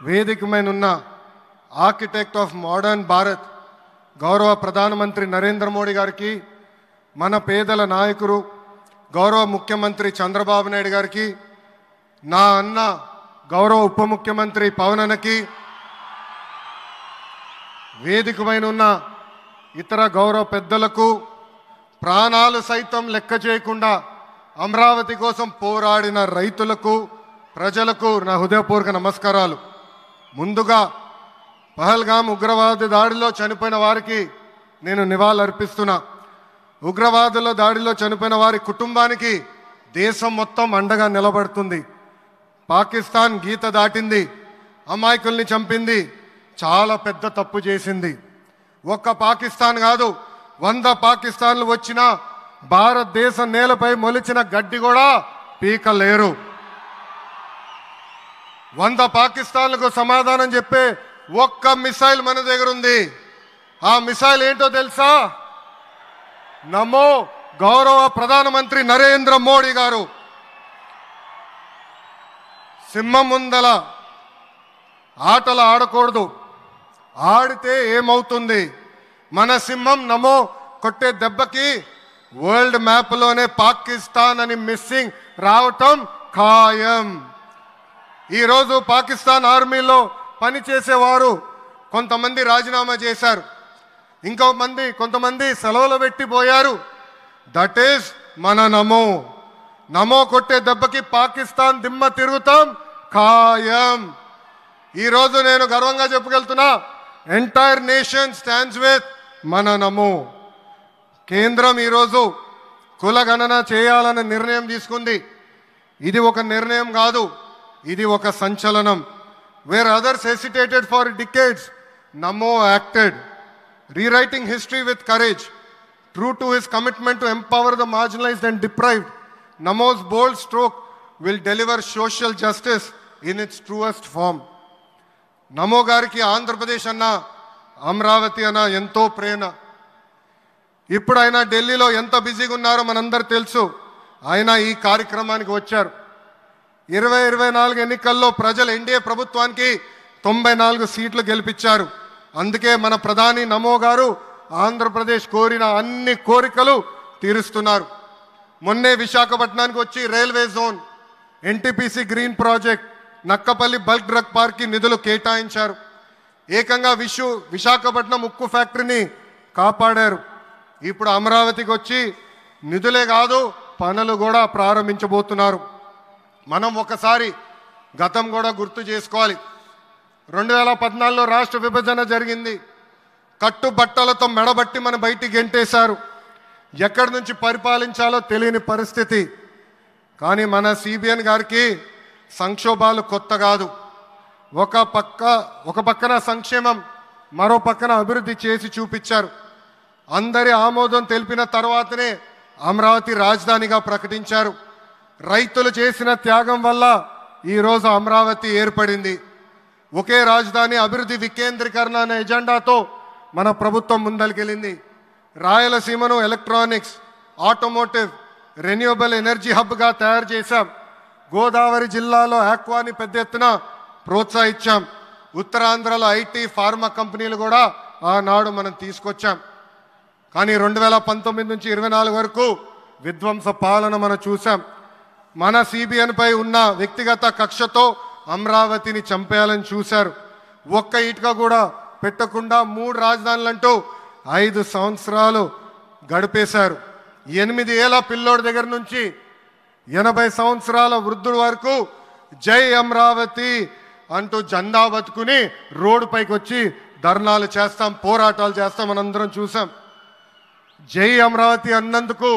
వేదిక మీద ఉన్న ఆర్కిటెక్ట్ ఆఫ్ మోడర్న్ భారత్ గౌరవ ప్రధానమంత్రి నరేంద్ర మోడీ గారికి, మన పేదల నాయకుడు గౌరవ ముఖ్యమంత్రి చంద్రబాబు నాయుడు గారికి, నా అన్న గౌరవ ఉప ముఖ్యమంత్రి పవన్ అన్నకి, వేదిక పైన ఉన్న ఇతర గౌరవ పెద్దలకు, ప్రాణాలు సైతం లెక్క చేయకుండా అమరావతి కోసం పోరాడిన రైతులకు, ప్రజలకు నా హృదయపూర్వక నమస్కారాలు. ముందుగా పహల్గాం ఉగ్రవాద దాడిలో చనిపోయిన వారికి నేను నివాళులర్పిస్తున్నా. ఉగ్రవాదుల దాడిలో చనిపోయిన వారి కుటుంబానికి దేశం మొత్తం అండగా నిలబడుతుంది. పాకిస్తాన్ గీత దాటింది, అమాయకుల్ని చంపింది, చాలా పెద్ద తప్పు చేసింది. ఒక్క పాకిస్తాన్ కాదు, 100 పాకిస్తాన్లు వచ్చినా భారతదేశ నేలపై మొలిచిన గడ్డి కూడా పీకలేరు. 100 పాకిస్తాన్లకు సమాధానం చెప్పే ఒక్క మిసైల్ మన దగ్గర ఉంది. ఆ మిసైల్ ఏంటో తెలుసా? నమో గౌరవ ప్రధానమంత్రి నరేంద్ర మోడీ గారు. సింహం ముందల ఆటలు ఆడకూడదు, ఆడితే ఏమవుతుంది? మన సింహం నమో కొట్టే దెబ్బకి వరల్డ్ మ్యాప్లోనే పాకిస్తాన్ అని మిస్సింగ్ రావటం ఖాయం. ఈరోజు పాకిస్తాన్ ఆర్మీలో పనిచేసేవారు కొంతమంది రాజీనామా చేశారు, కొంతమంది సెలవులు పెట్టిపోయారు. దట్ ఈస్ మన నమో. నమో కొట్టే దెబ్బకి పాకిస్తాన్ దిమ్మ తిరుగుతాం ఖాయం. ఈరోజు నేను గర్వంగా చెప్పగలుగుతున్నా, ఎంటైర్ నేషన్ స్టాండ్స్ విత్ మన నమో. కేంద్రం ఈరోజు కులగణన చేయాలనే నిర్ణయం తీసుకుంది. ఇది ఒక నిర్ణయం కాదు, ఇది ఒక సంచలనం. Wear others hesitated for decades, Namo acted, rewriting history with courage. True to his commitment to empower the marginalized and deprived, Namo's bold stroke will deliver social justice in its truest form. నమో గారికి ఆంధ్రప్రదేశ్ అన్న, అమరావతి అన్న ఎంతో ప్రేమ. ఇప్పుడు ఆయన ఢిల్లీలో ఎంత బిజీగా ఉన్నారో మనందరూ తెలుసు. ఆయన ఈ కార్యక్రమానికి వచ్చారు. 2024 ఎన్నికల్లో ప్రజలు ఎన్డీఏ ప్రభుత్వానికి 94 సీట్లు గెలిపించారు. అందుకే మన ప్రధాని నమో గారు ఆంధ్రప్రదేశ్ కోరిన అన్ని కోరికలు తీరుస్తున్నారు. మొన్నే విశాఖపట్నానికి వచ్చి railway zone, NTPC green project, Nakkapalli bulk drug పార్క్కి నిధులు కేటాయించారు. ఏకంగా విశాఖపట్నం ఉక్కు ఫ్యాక్టరీని కాపాడారు. ఇప్పుడు అమరావతికి వచ్చి నిధులే కాదు పనులు కూడా ప్రారంభించబోతున్నారు. మనం ఒకసారి గతం కూడా గుర్తు చేసుకోవాలి. 2014లో రాష్ట్ర విభజన జరిగింది. కట్టుబట్టలతో మెడబట్టి మన బయటికి గెంటేశారు. ఎక్కడి నుంచి పరిపాలించాలో తెలియని పరిస్థితి. కానీ మన సిబిఎన్ గారికి సంక్షోభాలు కొత్త కాదు. ఒక పక్కన సంక్షేమం, మరో పక్కన అభివృద్ధి చేసి చూపించారు. అందరి ఆమోదం తెలిపిన తర్వాతనే అమరావతి రాజధానిగా ప్రకటించారు. రైతులు చేసిన త్యాగం వల్ల ఈరోజు అమరావతి ఏర్పడింది. ఒకే రాజధాని, అభివృద్ధి, వికేంద్రీకరణ అనే ఎజెండాతో మన ప్రభుత్వం ముందరికెళ్ళింది. రాయలసీమను ఎలక్ట్రానిక్స్, ఆటోమోటివ్, రెన్యూవబుల్ ఎనర్జీ హబ్గా తయారు చేశాం. గోదావరి జిల్లాలో ఆక్వాని పెద్ద ఎత్తున ప్రోత్సహించాం. ఉత్తరాంధ్రలో ఐటీ, ఫార్మా కంపెనీలు కూడా ఆనాడు మనం తీసుకొచ్చాం. కానీ 2019 నుంచి 24 వరకు విధ్వంస పాలన మనం చూసాం. మన సిబిఎన్ పై ఉన్న వ్యక్తిగత కక్షతో అమరావతిని చంపేయాలని చూశారు. ఒక్క ఇటుక కూడా పెట్టకుండా 3 రాజధానులంటూ 5 సంవత్సరాలు గడిపేశారు. 8 ఏళ్ల పిల్లోడి దగ్గర నుంచి 80 సంవత్సరాల వృద్ధుడి వరకు జై అమరావతి అంటూ జెండా బతుకుని రోడ్డు పైకి వచ్చి ధర్నాలు చేస్తాం, పోరాటాలు చేస్తాం, మనందరం చూసాం. జై అమరావతి అన్నందుకు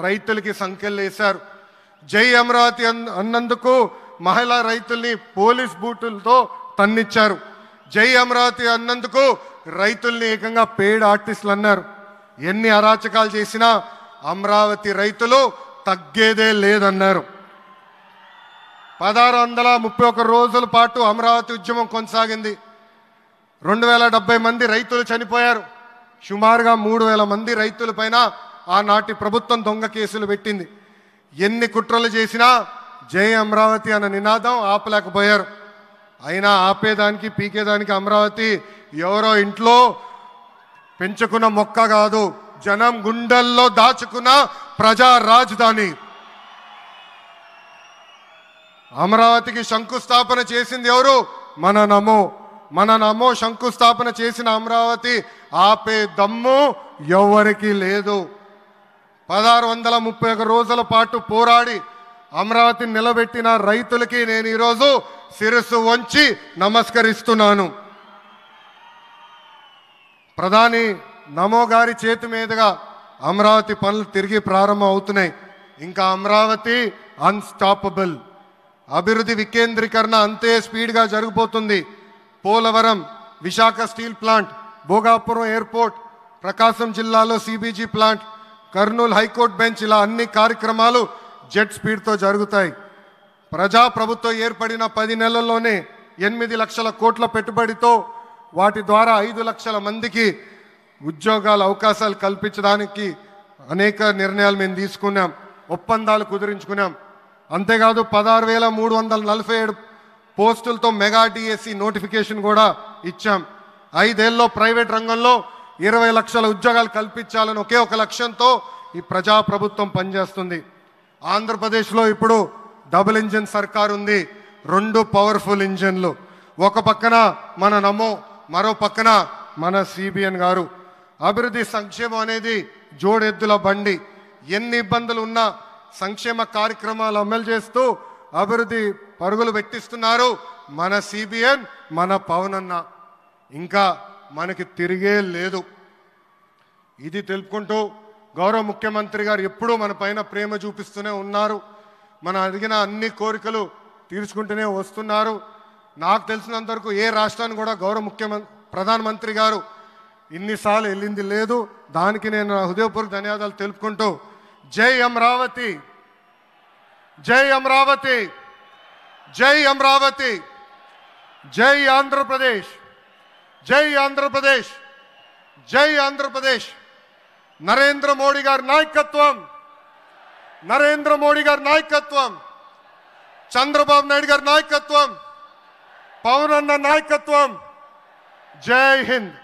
రైతులకి సంఖ్యలు వేశారు. జై అమరావతి అన్నందుకు మహిళా రైతుల్ని పోలీస్ బూటులతో తన్నిచ్చారు. జై అమరావతి అన్నందుకు రైతుల్ని ఏకంగా పెయిడ్ ఆర్టిస్టులు అన్నారు. ఎన్ని అరాచకాలు చేసినా అమరావతి రైతులు తగ్గేదే లేదన్నారు. 1631 రోజుల పాటు అమరావతి ఉద్యమం కొనసాగింది. 2070 మంది రైతులు చనిపోయారు. సుమారుగా 3000 మంది రైతుల పైన ఆనాటి ప్రభుత్వం దొంగ కేసులు పెట్టింది. ఎన్ని కుట్రలు చేసినా జై అమరావతి అన్న నినాదం ఆపలేకపోయారు. అయినా ఆపేదానికి పీకేదానికి అమరావతి ఎవరో ఇంట్లో పెంచుకున్న మొక్క కాదు, జనం గుండెల్లో దాచుకున్న ప్రజా రాజధాని. అమరావతికి శంకుస్థాపన చేసింది ఎవరు? మన నమో శంకుస్థాపన చేసిన అమరావతి ఆపే దమ్ము ఎవరికి లేదు. 1631 రోజుల పాటు పోరాడి అమరావతిని నిలబెట్టిన రైతులకి నేను ఈరోజు శిరస్సు వంచి నమస్కరిస్తున్నాను. ప్రధాని నమో గారి చేతి మీదుగా అమరావతి పనులు తిరిగి ప్రారంభం అవుతున్నాయి. ఇంకా అమరావతి అన్స్టాపబుల్. అభివృద్ధి వికేంద్రీకరణ అంతే స్పీడ్గా జరిగిపోతుంది. Polavaram, Visakha steel plant, Bhogapuram airport, Prakasam జిల్లాలో CBG plant, Kurnool high court bench, ఇలా అన్ని కార్యక్రమాలు జెట్ స్పీడ్తో జరుగుతాయి. ప్రజాప్రభుత్వం ఏర్పడిన 10 నెలల్లోనే 8 లక్షల కోట్ల పెట్టుబడితో వాటి ద్వారా 5 లక్షల మందికి ఉద్యోగాల అవకాశాలు కల్పించడానికి అనేక నిర్ణయాలు మేము తీసుకున్నాం, ఒప్పందాలు కుదిరించుకున్నాం. అంతేకాదు 16,347 పోస్టులతో మెగా డిఎస్సి నోటిఫికేషన్ కూడా ఇచ్చాం. 5 ఏళ్ళలో ప్రైవేట్ రంగంలో 20 లక్షల ఉద్యోగాలు కల్పించాలని ఒకే ఒక లక్ష్యంతో ఈ ప్రజాప్రభుత్వం పనిచేస్తుంది. ఆంధ్రప్రదేశ్లో ఇప్పుడు డబుల్ ఇంజిన్ సర్కార్ ఉంది. 2 పవర్ఫుల్ ఇంజిన్లు. ఒక పక్కన మన నమో, మరో పక్కన మన సిబిఎన్ గారు. అభివృద్ధి సంక్షేమం అనేది జోడెద్దుల బండి. ఎన్ని ఇబ్బందులు ఉన్నా సంక్షేమ కార్యక్రమాలు అమలు చేస్తూ అభివృద్ధి పరుగులు పెట్టిస్తున్నారు మన సిబిఎన్, మన పవన్ అన్న. ఇంకా మనకి తిరిగే లేదు. ఇది తెలుపుకుంటూ గౌరవ ముఖ్యమంత్రి గారు ఎప్పుడూ మన పైన ప్రేమ చూపిస్తూనే ఉన్నారు. మనం అడిగిన అన్ని కోరికలు తీర్చుకుంటూనే వస్తున్నారు. నాకు తెలిసినంత వరకు ఏ రాష్ట్రాన్ని కూడా గౌరవ ప్రధానమంత్రి గారు ఇన్నిసార్లు వెళ్ళింది లేదు. దానికి నేను హృదయపూర్వక ధన్యవాదాలు తెలుపుకుంటూ జై అమరావతి, జై అమరావతి, జై అమరావతి, జై ఆంధ్రప్రదేశ్, జై ఆంధ్రప్రదేశ్, జై ఆంధ్రప్రదేశ్. నరేంద్ర మోడీ గారి నాయకత్వం, నరేంద్ర మోడీ గారి నాయకత్వం, చంద్రబాబు నాయుడు గారి నాయకత్వం, పవన్ అన్న నాయకత్వం. జై హింద్.